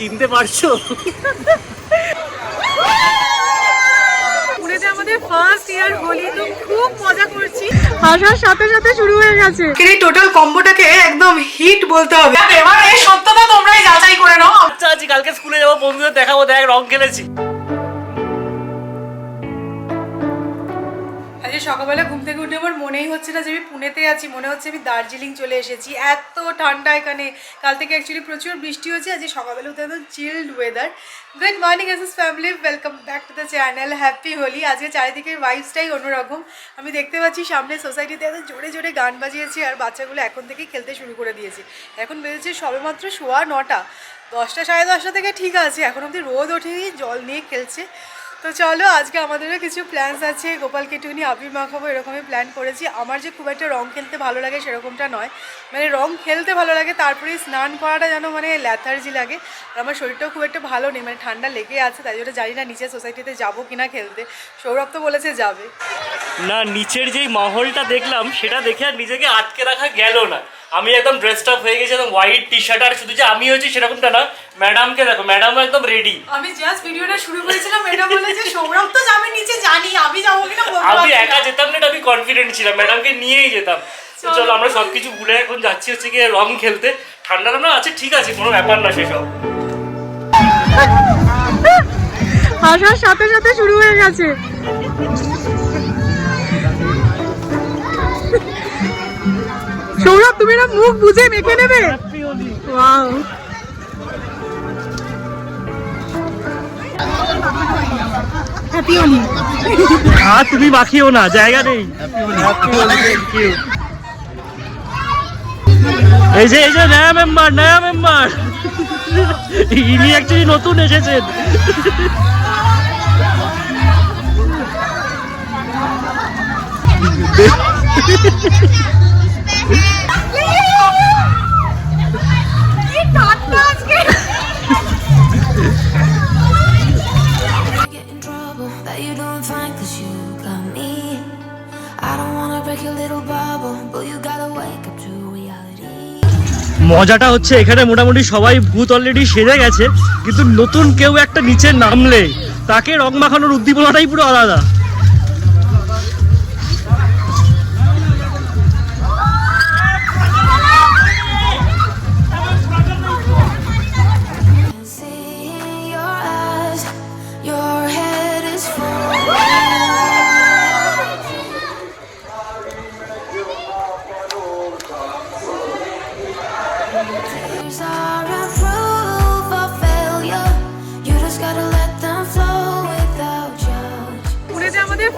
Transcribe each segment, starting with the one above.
চিনতে পারছো? পুনেতে আমাদের ফার্স্ট ইয়ার হোলি, তো খুব মজা করছি। আসার সাথে সাথে শুরু হয়ে গেছে। এই টোটাল কম্বোটাকে একদম হিট বলতে হবে। এবার এই সত্যতা তোমরাই যাচাই করে নাও। আচ্ছা আজ কালকে স্কুলে যাবো, বন্ধুদের দেখাবো, দেখ রং খেলেছি। আজকে সকালবেলা ঘুম থেকে উঠে আমার মনেই হচ্ছে না যে আমি পুনেতে আছি, মনে হচ্ছে আমি দার্জিলিং চলে এসেছি। এত ঠান্ডা এখানে, কাল থেকে অ্যাকচুয়ালি প্রচুর বৃষ্টি হচ্ছে। আজকে সকালবেলা উঠে একদম chilled weather. Good morning SS family, welcome back to the channel, happy Holi. আজকে চারিদিকের ভাইবসটাই অন্যরকম। আমি দেখতে পাচ্ছি সামনে সোসাইটিতে এত জোরে জোরে গান বাজিয়েছে, আর বাচ্চাগুলো এখন থেকেই খেলতে শুরু করে দিয়েছে। এখন বেজেছে সবেমাত্র 9:15, 10টা সাড়ে 10টা থেকে ঠিক আছে, এখন অবধি রোদ ওঠেনি, জল নিয়ে খেলছে। তো চলো, আজকে আমাদেরও কিছু প্ল্যানস আছে। গোপালকে একটুখানি আবির মাখাবো, এরকমই প্ল্যান করেছি। আমার যে খুব একটা রং খেলতে ভালো লাগে সেরকমটা নয়, মানে রং খেলতে ভালো লাগে, তারপরে স্নান করাটা যেন মানে ল্যাথার্জি লাগে। আর আমার শরীরটাও খুব একটা ভালো নেই, মানে ঠান্ডা লেগে আছে, তাই জন্য জানি না নিচে সোসাইটিতে যাবো কিনা খেলতে। সৌরভ তো বলেছে যাবে না, নিচের যেই মহলটা দেখলাম সেটা দেখে আর নিজেকে আটকে রাখা গেল না। আমি একদম ড্রেসড আপ হয়ে গেছি, একদম হোয়াইট টি শার্ট। আর শুধু যে আমি হয়েছি সেরকমটা না, ম্যাডামকে দেখো, ম্যাডাম একদম রেডি। আমি জাস্ট ভিডিওটা শুরু করেছিলাম, এটা বলে যে সৌরভ তো যাবে নিচে, জানি আমি যাবো কিনা। আমি একা যেতাম না, আমি কনফিডেন্ট ছিলাম, ম্যাডামকে নিয়েই যেতাম। চলো আমরা সবকিছু ভুলে এখন যাচ্ছি হচ্ছে গিয়ে রং খেলতে। ঠান্ডা না আছে, ঠিক আছে, কোনো ব্যাপার না সেসব। আসার সাথে সাথে শুরু হয়ে গেছে। সৌরভ তুমি না মুখ বুঝে মেখে নেবে। Wow, happy Holi. আর তুমি মাখিও না, জায়গা নেই। এই যে নয়া মেম্বার ইনি অ্যাকচুয়ালি নতুন এসেছেন। মজাটা হচ্ছে এখানে মোটামুটি সবাই ভূত অলরেডি সেরে গেছে, কিন্তু নতুন কেউ একটা নিচে নামলে তাকে রং মাখানোর উদ্দীপনাটাই পুরো আলাদা।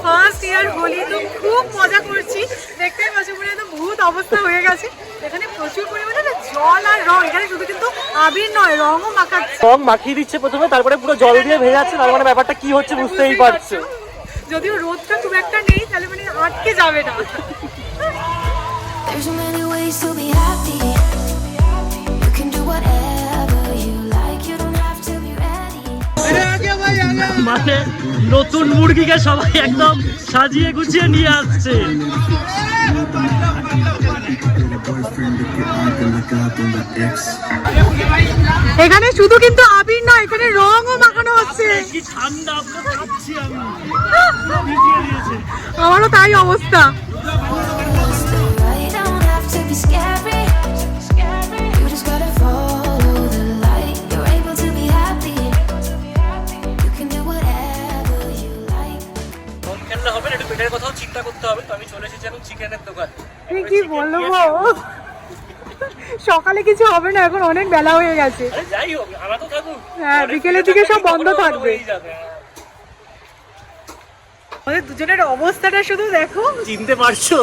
ফার্স্ট ইয়ার হোলি, তো খুব মজা করছি। দেখতেই পাচ্ছি পুরো একদম ভূত অবস্থা হয়ে গেছে। এখানে প্রচুর পরিমাণে জল আর রং, এখানে শুধু কিন্তু আবির নয়, রঙও মাখাচ্ছে। রং মাখিয়ে দিচ্ছে প্রথমে, তারপরে পুরো জল দিয়ে ভেজাচ্ছে, তার মানে ব্যাপারটা কি হচ্ছে বুঝতেই পারছো। যদিও রোদটা খুব একটা নেই, তাহলে মানে আটকে যাবে না। মানে নতুন মুরগিকে সবাই একদম সাজিয়ে গুছিয়ে নিয়ে আসছে। এখানে শুধু কিন্তু আবির নয়, এখানে রঙও মাখানো হচ্ছে। কি ঠান্ডা, আমারও তাই অবস্থা। কথাও চিন্তা করতে হবে। তো আমি চলে এসেছি এখন চিকেনের দোকানে। কি বলবো, সকালে কিছু হবে না, এখন অনেক বেলা হয়ে গেছে। যাই হোক, আমরা তো থাকুক। হ্যাঁ, বিকেলের দিকে সব বন্ধ থাকবে। আমাদের দুজনের অবস্থাটা শুধু দেখো, চিনতে পারছো?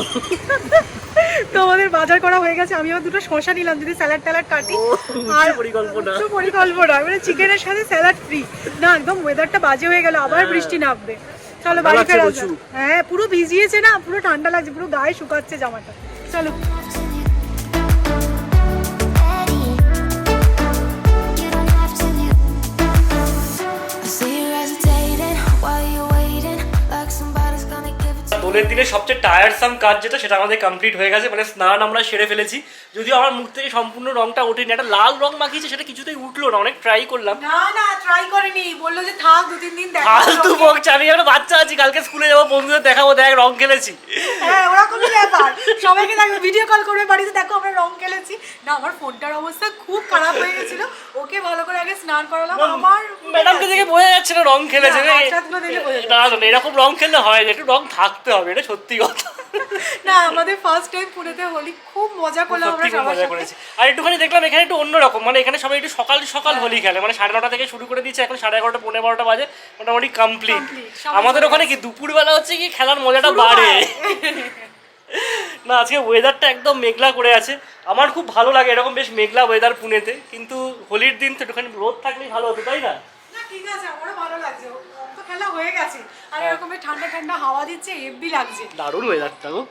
তো আমাদের বাজার করা হয়ে গেছে। আমি আবার দুটো শসা নিলাম, যদি স্যালাড ট্যালাড কাটি। আর পরিকল্পনা মানে চিকেনের সাথে স্যালাড ফ্রি না। একদম ওয়েদারটা বাজে হয়ে গেল, আবার বৃষ্টি নামবে। চলো বাড়ি ফেরা যাক। হ্যাঁ, পুরো ভিজিয়েছে না, পুরো ঠান্ডা লাগছে, পুরো গায়ে শুকাচ্ছে জামাটা। চলো। দোলের দিনে সবচেয়ে টায়ারসাম কাজ যেটা সেটা আমাদের কমপ্লিট হয়ে গেছে, মানে স্নান আমরা সেরে ফেলেছি। যদিও আমার মুখ থেকে সম্পূর্ণ রংটা ওঠেনি, একটা লাল রং মাখিয়েছে সেটা কিছুতেই উঠলো না, অনেক ট্রাই করলাম। না ট্রাই করেনি, বললো যে থাক 2-3 দিন দেখা। ফালতু বকছে, আমি একটা বাচ্চা আছি, কালকে স্কুলে যাবো, বন্ধুদের দেখাবো দেখ রং খেলেছি। হ্যাঁ ওরা কোনো ব্যাপার, সবাইকে দেখবে ভিডিও কল করবে বাড়িতে, দেখো আমরা রং খেলেছি। না আমার ফোনটার অবস্থা খুব খারাপ হয়ে গেছিল, ওকে ভালো করে আগে স্নান করালাম। আমার ম্যাডামকে দেখে বোঝা যাচ্ছে না রং খেলেছে। না এরকম রং খেললে হয় না, একটু রং থাকতে হবে, এটা সত্যি কথা। না আমাদের ফার্স্ট টাইম পুনেতে হোলি খুব মজা করলাম আমরা সবার সাথে। আর একটুখানি দেখলাম এখানে একটু অন্যরকম, মানে এখানে সবাই একটু সকাল সকাল হোলি খেলে, মানে 9:30 থেকে শুরু করে দিচ্ছে, এখন 11:30 12:30 বাজে মোটামুটি কমপ্লিট। আমাদের ওখানে কি দুপুরবেলা হচ্ছে কি খেলার মজাটা বাড়ে। না আজকে ওয়েদারটা একদম মেঘলা করে আছে, আমার খুব ভালো লাগে এরকম বেশ মেঘলা ওয়েদার পুনেতে, কিন্তু হোলির দিন তো একটুখানি রোদ থাকলেই ভালো হতো, তাই না? না ঠিক আছে, আমারও ভালো লাগছে, তো খেলা হয়ে গেছে আর এরকম ঠান্ডা ঠান্ডা হাওয়া দিচ্ছে, হেভি লাগছে, দারুণ ওয়েদারটা গো।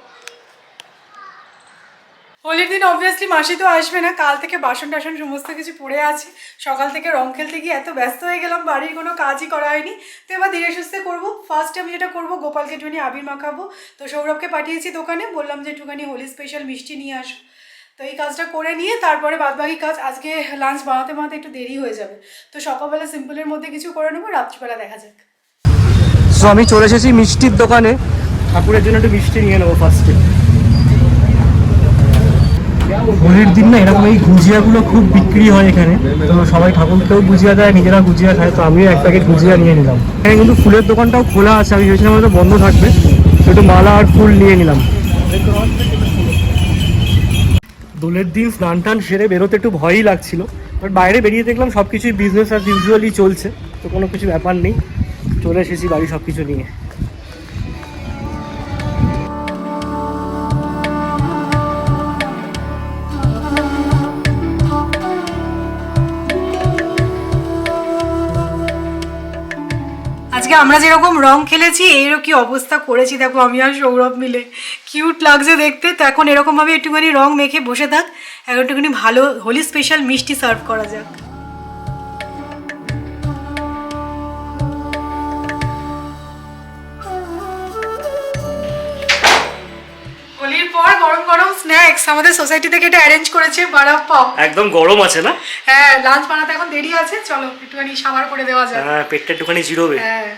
হোলির দিন অবভিয়াসলি মাসি তো আসবে না, কাল থেকে বাসন টাসন সমস্ত কিছু পড়ে আছে, সকাল থেকে রং খেলতে গিয়ে এত ব্যস্ত হয়ে গেলাম, বাড়ির কোনো কাজই করা হয়নি। তো এবার ধীরে সুস্থে করবো। ফার্স্ট আমি যেটা করবো, গোপালকে একটুখানি আবির মাখাবো, তো সৌরভকে পাঠিয়েছি দোকানে, বললাম যে একটুখানি হোলি স্পেশাল মিষ্টি নিয়ে আসো। তো এই কাজটা করে নিয়ে তারপরে বাদবাকি কাজ, আজকে লাঞ্চ বানাতে একটু দেরি হয়ে যাবে, তো সকালবেলা সিম্পলের মধ্যে কিছু করে নেবো, রাত্রিবেলা দেখা যাক। সো আমি চলে এসেছি মিষ্টির দোকানে, ঠাকুরের জন্য একটু মিষ্টি নিয়ে নেবো ফার্স্টে। হোলির দিন না এরকম এই গুজিয়াগুলো খুব বিক্রি হয় এখানে, তো সবাই ঠাকুরকেও গুজিয়া দেয়, নিজেরা গুজিয়া খায়, তো আমিও এক প্যাকেট গুজিয়া নিয়ে নিলাম। এখানে কিন্তু ফুলের দোকানটাও খোলা আছে, আমি ভেবেছিলাম হয়তো বন্ধ থাকবে, একটু মালা আর ফুল নিয়ে নিলাম। দোলের দিন স্নান টান সেরে বেরোতে একটু ভয়ই লাগছিল, বাট বাইরে বেরিয়ে দেখলাম সব কিছুই বিজনেস অ্যাজ ইউজুয়ালি চলছে, তো কোনো কিছু ব্যাপার নেই। চলে এসেছি বাড়ি সব কিছু নিয়ে। আজকে আমরা যেরকম রং খেলেছি এইরকম কি অবস্থা করেছি দেখো, আমি আর সৌরভ মিলে, কিউট লাগছে দেখতে। তো এখন এরকমভাবে একটুখানি রং মেখে বসে থাক, এখন একটুখানি ভালো হোলি স্পেশাল মিষ্টি সার্ভ করা যাক। হোলির পর গরম গরম স্ন্যাক্স আমাদের সোসাইটি থেকে এটা অ্যারেঞ্জ করেছে, বারাপ পাও। একদম গরম আছে না? হ্যাঁ লাঞ্চ বানাতে এখন দেরি আছে, চলো একটুখানি সাবার করে দেওয়া যায়। হ্যাঁ পেটটা একটুখানি জিরোবে। হ্যাঁ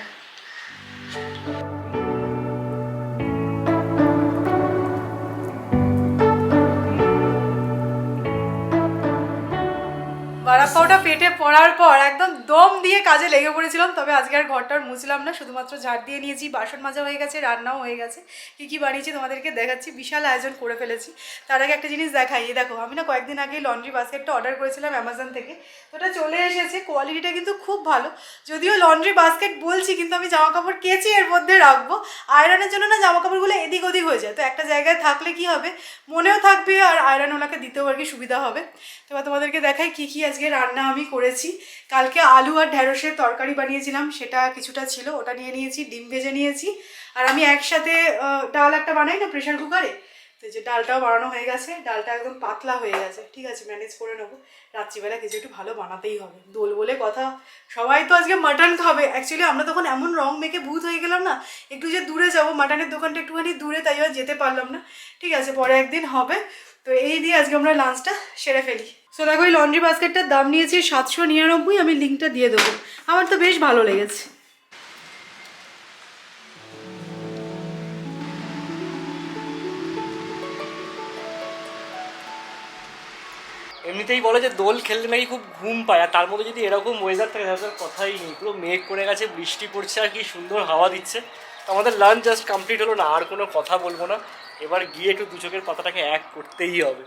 বারাপ্পাওটা পেটে পড়ার পর একদম দম দিয়ে কাজে লেগে পড়েছিলাম। তবে আজকে আর ঘরটার মুছলাম না, শুধুমাত্র ঝাড় দিয়ে নিয়েছি, বাসন মাজা হয়ে গেছে, রান্নাও হয়ে গেছে। কী কী বানিয়েছি তোমাদেরকে দেখাচ্ছি, বিশাল আয়োজন করে ফেলেছি। তার আগে একটা জিনিস দেখাই, এই দেখো আমি না কয়েকদিন আগে লন্ড্রি বাস্কেটটা অর্ডার করেছিলাম অ্যামাজন থেকে, তো ওটা চলে এসেছে, কোয়ালিটিটা কিন্তু খুব ভালো। যদিও লন্ড্রি বাস্কেট বলছি, কিন্তু আমি জামা কাপড় কেচে এর মধ্যে রাখবো, আয়রনের জন্য না জামা কাপড়গুলো এদিক ওদিক হয়ে যায়, তো একটা জায়গায় থাকলে কি হবে, মনেও থাকবে আর আয়রন ওনাকে দিতেও আর কি সুবিধা হবে। তো তোমাদেরকে দেখাই কী কী আজকে রান্না আমি করেছি। কালকে আলু আর ঢ্যাঁড়সের তরকারি বানিয়েছিলাম, সেটা কিছুটা ছিল, ওটা নিয়ে নিয়েছি, ডিম ভেজে নিয়েছি। আর আমি একসাথে ডাল একটা বানাই না প্রেশার কুকারে, তো যে ডালটাও বানানো হয়ে গেছে, ডালটা একদম পাতলা হয়ে গেছে, ঠিক আছে ম্যানেজ করে নেবো। রাত্রিবেলা কিছু একটু ভালো বানাতেই হবে, দোল বলে কথা, সবাই তো আজকে মাটন খাবে। অ্যাকচুয়ালি আমরা তখন এমন রং মেখে ভূত হয়ে গেলাম না, একটু যে দূরে যাবো, মাটনের দোকানটা একটুখানি দূরে, তাই আর যেতে পারলাম না। ঠিক আছে পরে একদিন হবে। তো এই দিয়ে আজকে আমরা লাঞ্চটা সেরে ফেলি। সো দেখো এই লন্ড্রি বাস্কেটটার দাম নিয়েছি 799, আমি লিঙ্কটা দিয়ে দেবো, আমার তো বেশ ভালো লেগেছে। এমনিতেই বলে যে দোল খেললে নাকি খুব ঘুম পায়, আর তার মধ্যে যদি এরকম ওয়েদার থাকে তাহলে কথাই নেই, পুরো মেঘ করে গেছে, বৃষ্টি পড়ছে আর কি সুন্দর হাওয়া দিচ্ছে। আমাদের লাঞ্চ জাস্ট কমপ্লিট হলো, না আর কোনো কথা বলবো না, এবার গিয়ে একটু দু চোখের পাতাটাকে এক করতেই হবে।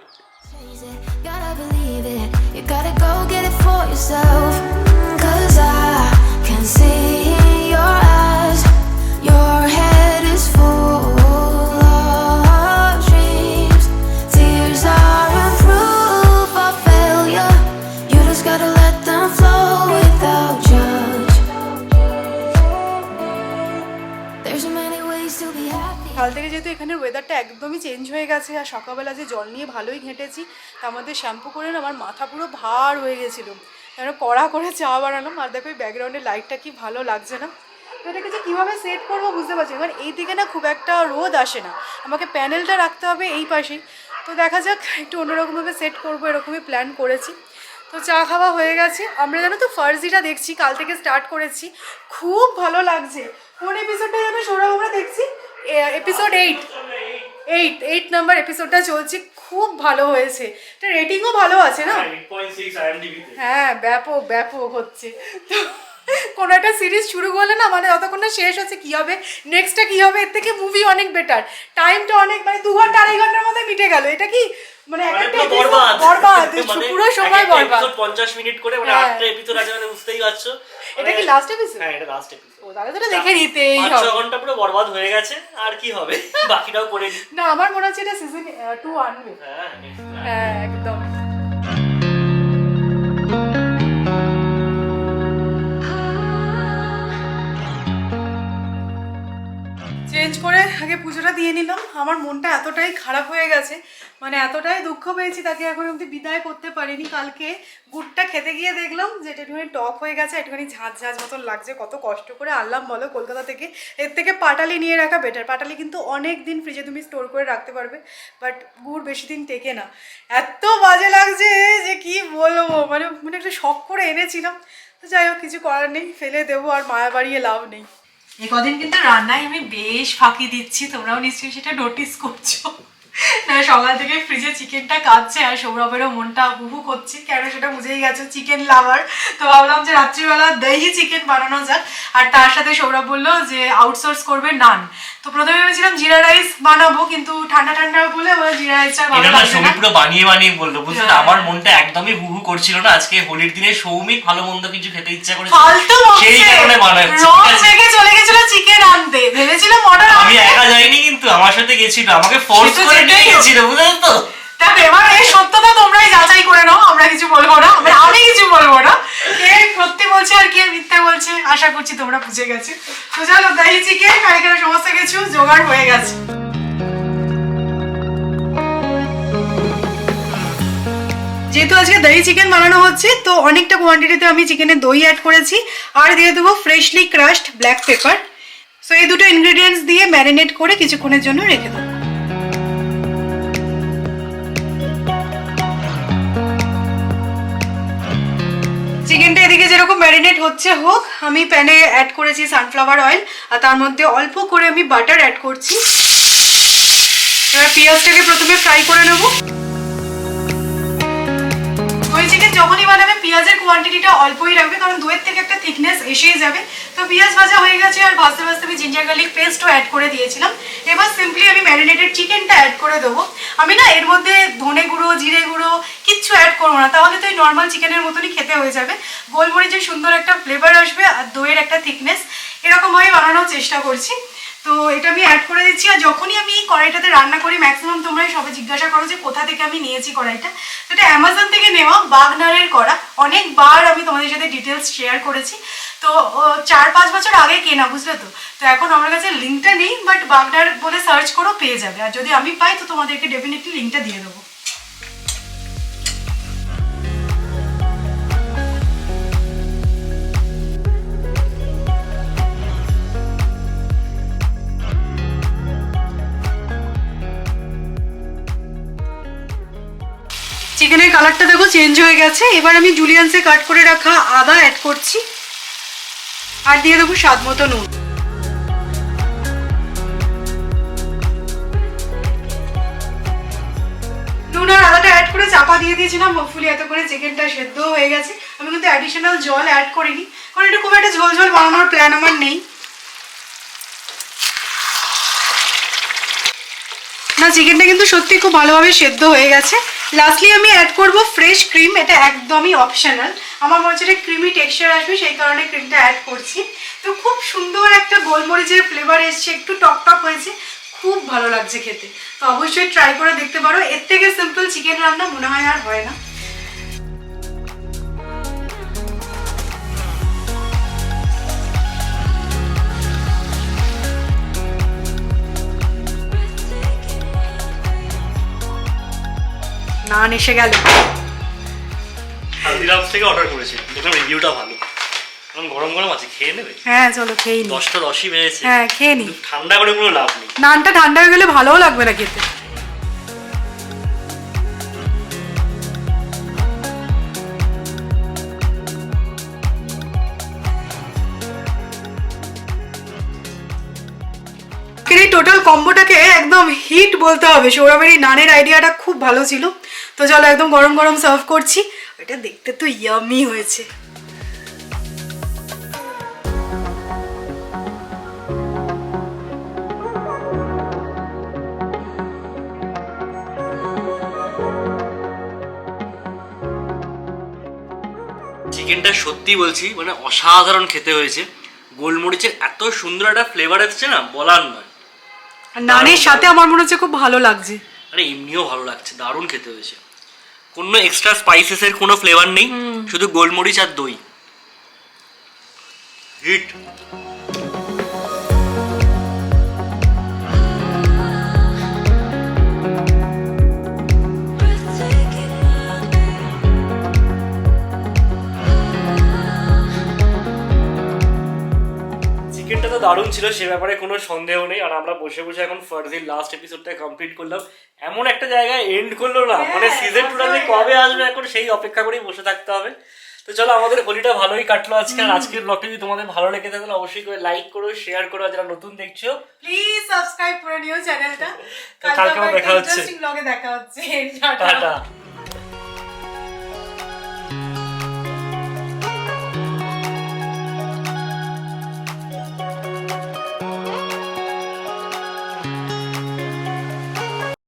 কাল থেকে যেহেতু এখানের ওয়েদারটা একদমই চেঞ্জ হয়ে গেছে, আর সকালবেলা যে জল নিয়ে ভালোই ঘেঁটেছি, তার মধ্যে শ্যাম্পু করে না আমার মাথা পুরো ভার হয়ে গেছিলো, কেন কড়া করে চা বানালাম। আর দেখো এই ব্যাকগ্রাউন্ডের লাইটটা কি ভালো লাগছে না, তো এটাকে যে কীভাবে সেট করবো বুঝতে পারছি, কারণ এই দিকে না খুব একটা রোদ আসে না, আমাকে প্যানেলটা রাখতে হবে এই পাশেই। তো দেখা যাক একটু অন্যরকমভাবে সেট করবো, এরকমই প্ল্যান করেছি। তো চা খাওয়া হয়ে গেছে। আমরা জানো তো ফার্জিটা দেখছি, কাল থেকে স্টার্ট করেছি, খুব ভালো লাগছে। কোন এপিসোডটা যেন সৌরভ আমরা দেখছি? এপিসোড 8 নাম্বার এপিসোডটা চলছে, খুব ভালো হয়েছে। এটা রেটিংও ভালো আছে না? হ্যাঁ, ব্যাপক ব্যাপক হচ্ছে। তো কোনো একটা সিরিজ শুরু করলে না, মানে যতক্ষণ না শেষ হচ্ছে কী হবে, নেক্সটটা কী হবে, এর থেকে মুভি অনেক বেটার। টাইমটা অনেক, মানে 2 ঘন্টা 2.5 ঘন্টার মধ্যে মিটে গেল। এটা কি মানে একটা বরবাদ, পুরো সময় বরবাদ। 50 মিনিট করে, মানে 8টা এপিসোড আছে, মানে বুঝতেই পারছো। এটা কি লাস্ট এপিসোড? হ্যাঁ, এটা লাস্ট এপিসোড। ও, তাহলে তো দেখে নিতেই হবে। 5-6 ঘন্টা পুরো বরবাদ হয়ে গেছে, আর কি হবে, বাকিটাও করে নি। না, আমার মনে হচ্ছে এটা সিজন 2 আনবে। হ্যাঁ, একদম। চেঞ্জ করে আগে পুজোটা দিয়ে নিলাম। আমার মনটা এতটাই খারাপ হয়ে গেছে, মানে এতটাই দুঃখ পেয়েছি, তাকে এখন অবধি বিদায় করতে পারিনি। কালকে গুড়টা খেতে গিয়ে দেখলাম যে এটা একটুখানি টক হয়ে গেছে, একটুখানি ঝাঁঝ ঝাঁঝ মতন লাগছে। কত কষ্ট করে আনলাম বলো কলকাতা থেকে। এর থেকে পাটালি নিয়ে রাখা বেটার। পাটালি কিন্তু অনেক দিন ফ্রিজে তুমি স্টোর করে রাখতে পারবে, বাট গুড় বেশি দিন টেকে না। এত বাজে লাগছে যে কি বলবো, মানে মানে একটা শখ করে এনেছিলাম। তো যাই হোক, কিছু করার নেই, ফেলে দেবো, আর মায়া বাড়িয়ে লাভ নেই। এই কদিন কিন্তু রান্নায় আমি বেশ ফাঁকি দিচ্ছি, তোমরাও নিশ্চয়ই সেটা নোটিস করছো। না, সকাল থেকে ফ্রিজে চিকেনটা কাটছে, আর সৌরভেরও মনটা হুহু করছে, কেন সেটা বুঝেই গেছে, চিকেন লাভার। তো ভাবলাম যে রাত্রিবেলা দহি চিকেন বানানো যাক। আর তার সাথে সৌরভ বললো যে আউটসোর্স করবে নান। তো প্রথমে ভেবেছিলাম জিরা রাইস বানাবো, কিন্তু ঠান্ডা ঠান্ডা বলে জিরা রাইসটা ভালো লাগছে না। পুরো বানিয়ে বানিয়ে বললো, বুঝলে তো, আমার মনটা একদমই হুহু করছিল না। আজকে হোলির দিনে সৌমি ভালো মন্দ কিছু খেতে ইচ্ছা করেছে, সেই কারণে বানাচ্ছি। চলে গেছিল চিকেন আনতে, ভেবেছিলাম অর্ডার। আমি একা যাইনি, কিন্তু আমার সাথে গেছিল, আমাকে ফোর্স করে নিয়ে গেছিল, বুঝলেন তো। এবার এই সত্যতা তোমরাই যাচাই করে নাও, আমরা কিছু বলবো না, আমি কিছু বলবো না। কে সত্যি বলছে আর কে মিথ্যে বলছে, আশা করছি তোমরা বুঝে গেছে। তো চলো, দহি চিকেন আর এখানে সমস্ত কিছু জোগাড় হয়ে গেছে। যেহেতু আজকে দহি চিকেন বানানো হচ্ছে, তো অনেকটা কোয়ান্টিটিতে আমি চিকেনে দই অ্যাড করেছি, আর দিয়ে দেবো freshly crushed black pepper. So এই দুটো ইনগ্রেডিয়েন্টস দিয়ে ম্যারিনেট করে কিছুক্ষণের জন্য রেখে দেবো। চিকেনটা এদিকে যেরকম ম্যারিনেট হচ্ছে হোক, আমি প্যানে অ্যাড করেছি সানফ্লাওয়ার অয়েল, আর তার মধ্যে অল্প করে আমি বাটার অ্যাড করছি। এবার পেঁয়াজটাকে প্রথমে ফ্রাই করে নেবো। দই চিকেন যখনই বানাবে পেঁয়াজের কোয়ান্টিটিটা অল্পই রাখবে, কারণ দইয়ের থেকে একটা থিকনেস এসেই যাবে। তো পেঁয়াজ ভাজা হয়ে গেছে, আর ভাজতে ভাজতে আমি জিঞ্জার গার্লিক পেস্টও অ্যাড করে দিয়েছিলাম। এবার সিম্পলি আমি ম্যারিনেটেড চিকেনটা অ্যাড করে দেবো। আমি না এর মধ্যে ধনে গুঁড়ো, জিরে গুঁড়ো কিচ্ছু অ্যাড করবো না, তাহলে তো এই নর্মাল চিকেনের মতনই খেতে হয়ে যাবে। গোলমরিচের সুন্দর একটা ফ্লেভার আসবে, আর দইয়ের একটা থিকনেস, এরকমভাবে বানানোর চেষ্টা করছি। তো এটা আমি অ্যাড করে দিচ্ছি। আর যখনই আমি কড়াইটাতে রান্না করি, ম্যাক্সিমাম তোমরাই সবাই জিজ্ঞাসা করো যে কোথা থেকে আমি নিয়েছি কড়াইটা। তো এটা অ্যামাজন থেকে নেওয়া, বাগনারের কড়া। অনেকবার আমি তোমাদের সাথে ডিটেলস শেয়ার করেছি। তো 4-5 বছর আগে কেনা, বুঝলে তো। তো এখন আমার কাছে লিঙ্কটা নেই, বাট বাগনার বলে সার্চ করো, পেয়ে যাবে। আর যদি আমি পাই তো তোমাদেরকে ডেফিনেটলি লিঙ্কটা দিয়ে দেবো। চিকেনের কালারটা দেখো চেঞ্জ হয়ে গেছে। এবার আমি জুলিয়ান্সে কাট করে রাখা আদা অ্যাড করছি, আর দিয়ে দেবো স্বাদ মতো নুন। নুন আর আদাটা অ্যাড করে চাপা দিয়ে দিয়েছিলাম, হোপফুলি এত করে চিকেনটা সেদ্ধ হয়ে গেছে। আমি কিন্তু অ্যাডিশনাল জল অ্যাড করিনি, কারণ এটা খুব একটা ঝোল ঝোল বানানোর প্ল্যান আমার নেই। না, চিকেনটা কিন্তু সত্যি খুব ভালোভাবে সেদ্ধ হয়ে গেছে। লাস্টলি আমি অ্যাড করব ফ্রেশ ক্রিম, এটা একদমই অপশনাল। আমার মনে হচ্ছে ক্রিমি টেক্সচার আসবে, সেই কারণে ক্রিমটা অ্যাড করছি। তো খুব সুন্দর একটা গোলমরিচের ফ্লেভার এসছে, একটু টক টক হয়েছে, খুব ভালো লাগছে খেতে। তো অবশ্যই ট্রাই করে দেখতে পারো। এর থেকে সিম্পল চিকেন রান্না মনে হয় আর হয় না। নান এসে গেল। হালদিরামস থেকে অর্ডার করেছি, দেখলাম রিভিউটা ভালো। এখন গরম গরম আছে, খেয়ে নেবে? হ্যাঁ চলো খেয়ে নি। 10টা 10ই বেজেছে। হ্যাঁ খেয়ে নি। ঠান্ডা করে কোনো লাভ নেই। নানটা ঠান্ডা হয়ে গেলে ভালোও লাগবে না খেতে। এই টোটাল কম্বোটাকে একদম হিট বলতে হবে। সৌরভের এই নানের আইডিয়াটা খুব ভালো ছিল। তো চলো একদম গরম গরম সার্ভ করছি। এটা দেখতে তো ইয়ামি হয়েছে। চিকেনটা সত্যি বলছি মানে অসাধারণ খেতে হয়েছে। গোলমরিচের এত সুন্দর একটা ফ্লেভার এসেছে না, বলার নয়। আর নানের সাথে আমার মনে হচ্ছে খুব ভালো লাগছে। আরে এমনিও ভালো লাগছে, দারুণ খেতে হয়েছে। কোনো এক্সট্রা স্পাইসেসের কোনো ফ্লেভার নেই, শুধু গোলমরিচ আর দই। হিট। চিকেনটা তো দারুণ ছিল, সে ব্যাপারে কোনো সন্দেহ নেই। আর আমরা বসে বসে এখন ফার্জির লাস্ট এপিসোডটা কমপ্লিট করলাম। এমন একটা জায়গায় এন্ড করলো না, মানে সিজন 2টা যে কবে আসবে এখন সেই অপেক্ষা করেই বসে থাকতে হবে। তো চলো, আমাদের হোলিটা ভালোই কাটলো আজকে। আর আজকের ব্লগটা যদি তোমাদের ভালো লেগে থাকে তাহলে অবশ্যই করে লাইক করো, শেয়ার করো। আর যারা নতুন দেখছো প্লিজ সাবস্ক্রাইব করে নিও চ্যানেলটা। কালকে দেখা হচ্ছে। ইন্টারেস্টিং ব্লগে দেখা হচ্ছে। টাটা।